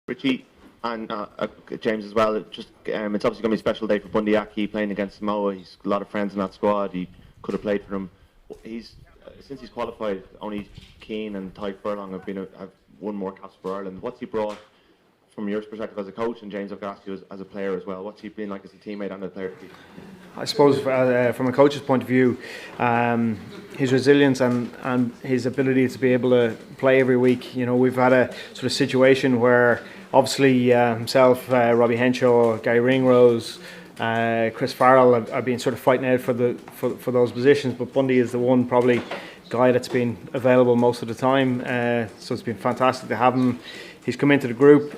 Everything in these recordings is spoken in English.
Richie and James as well. It's obviously going to be a special day for Bundy Aki playing against Samoa. He's got a lot of friends in that squad. He could have played for them. He's since he's qualified, only Keane and Ty Furlong have won more caps for Ireland. What's he brought from your perspective as a coach, and James, I've got to ask you as a player as well? What's he been like as a teammate and a player? I suppose from a coach's point of view, his resilience and his ability to be able to play every week. You know, we've had a sort of situation where obviously himself, Robbie Henshaw, Gary Ringrose, Chris Farrell are being sort of fighting out for those positions, but Bundy is the one probably guy that's been available most of the time. So it's been fantastic to have him. He's come into the group.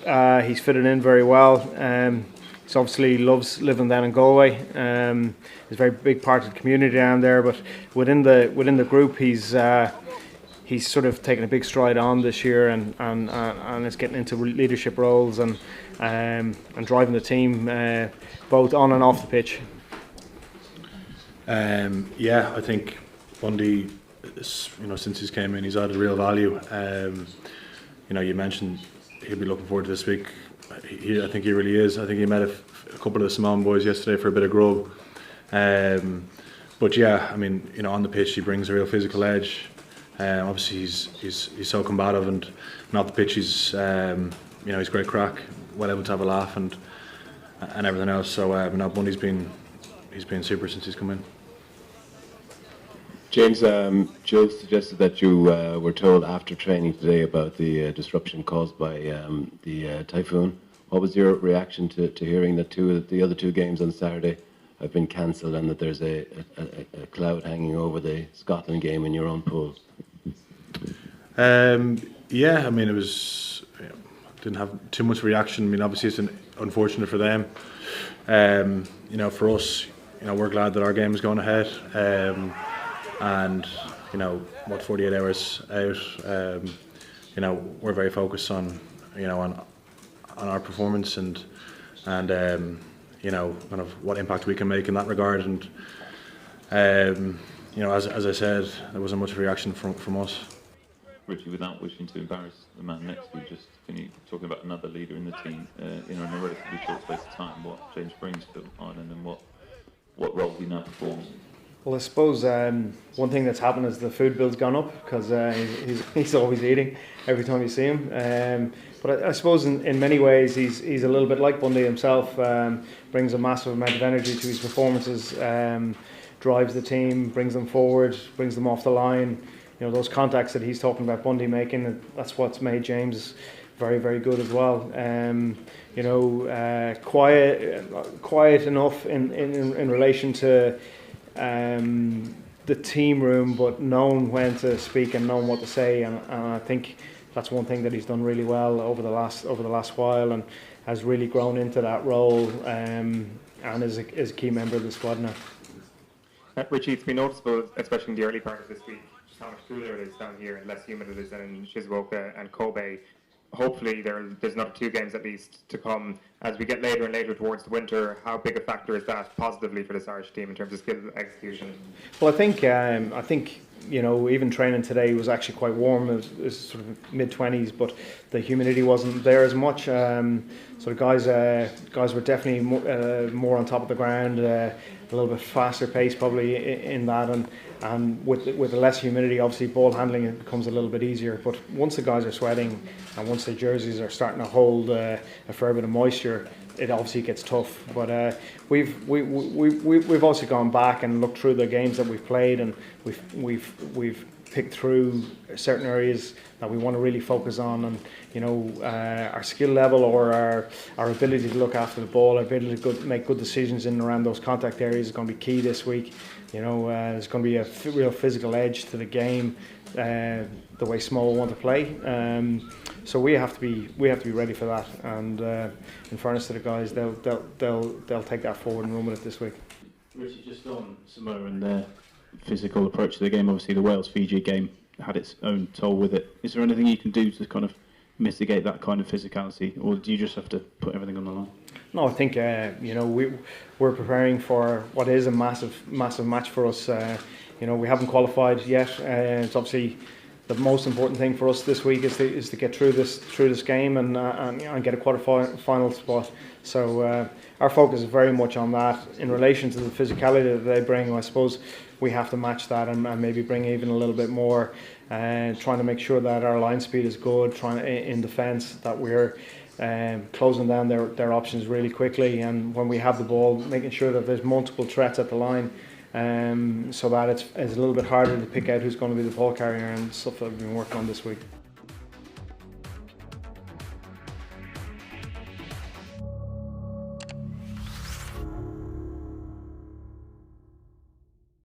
He's fitted in very well. He obviously loves living down in Galway. He's a very big part of the community down there. But within the group, he's sort of taken a big stride on this year, and is getting into leadership roles and driving the team both on and off the pitch. I think Bundy, since he's came in, he's added real value. You mentioned he'll be looking forward to this week. I think he really is. I think he met a couple of the Samoan boys yesterday for a bit of grub. On the pitch he brings a real physical edge. Obviously he's so combative, and off the pitch he's great crack, well able to have a laugh and everything else. So Bundy's been super since he's come in. James, Joe suggested that you were told after training today about the disruption caused by the typhoon. What was your reaction to hearing that the other two games on Saturday have been cancelled, and that there's a cloud hanging over the Scotland game in your own pool? It was. Didn't have too much reaction. I mean, obviously it's unfortunate for them. For us, we're glad that our game is going ahead. 48 hours out, we're very focused on our performance and kind of what impact we can make in that regard. And as I said, there wasn't much reaction from us. Richie, without wishing to embarrass the man next to you, just can you talk about another leader in the team in a relatively short space of time, what James brings to Ireland and what role he now performs? Well, I suppose one thing that's happened is the food bill's gone up, because he's always eating every time you see him. But I suppose in many ways he's a little bit like Bundy himself. Brings a massive amount of energy to his performances, drives the team, brings them forward, brings them off the line. Those contacts that he's talking about Bundy making, that's what's made James very, very good as well. Quiet enough in relation to the team room, but knowing when to speak and knowing what to say, and I think that's one thing that he's done really well over the last while, and has really grown into that role, and is a key member of the squad now. Richie, it's been noticeable, especially in the early part of this week, just how much cooler it is down here and less humid it is than in Shizuoka and Kobe. Hopefully there's another 2 games at least to come. As we get later and later towards the winter, how big a factor is that positively for this Irish team in terms of skill execution? Well, I think even training today was actually quite warm. It was sort of mid-20s, but the humidity wasn't there as much. So the guys were definitely more on top of the ground, a little bit faster pace probably in that, and with the less humidity, obviously ball handling it becomes a little bit easier. But once the guys are sweating and once the jerseys are starting to hold a fair bit of moisture, it obviously gets tough. But we've also gone back and looked through the games that we've played, and we've picked through certain areas that we want to really focus on, and our skill level, or our ability to look after the ball, our ability to make good decisions in and around those contact areas is going to be key this week. There's going to be a real physical edge to the game, the way Samoa want to play. So we have to be ready for that. And in fairness to the guys, they'll take that forward and run with it this week. Richie, just on Samoa and their physical approach to the game, obviously the Wales-Fiji game had its own toll with it. Is there anything you can do to kind of mitigate that kind of physicality, or do you just have to put everything on the line? No, I think we're preparing for what is a massive match for us. We haven't qualified yet. It's obviously the most important thing for us this week is to get through this game and get a quarter-final spot. So our focus is very much on that. In relation to the physicality that they bring, I suppose we have to match that and maybe bring even a little bit more, trying to make sure that our line speed is good, trying in defence that we're closing down their options really quickly, and when we have the ball, making sure that there's multiple threats at the line, so that it's a little bit harder to pick out who's going to be the ball carrier and stuff that we've been working on this week.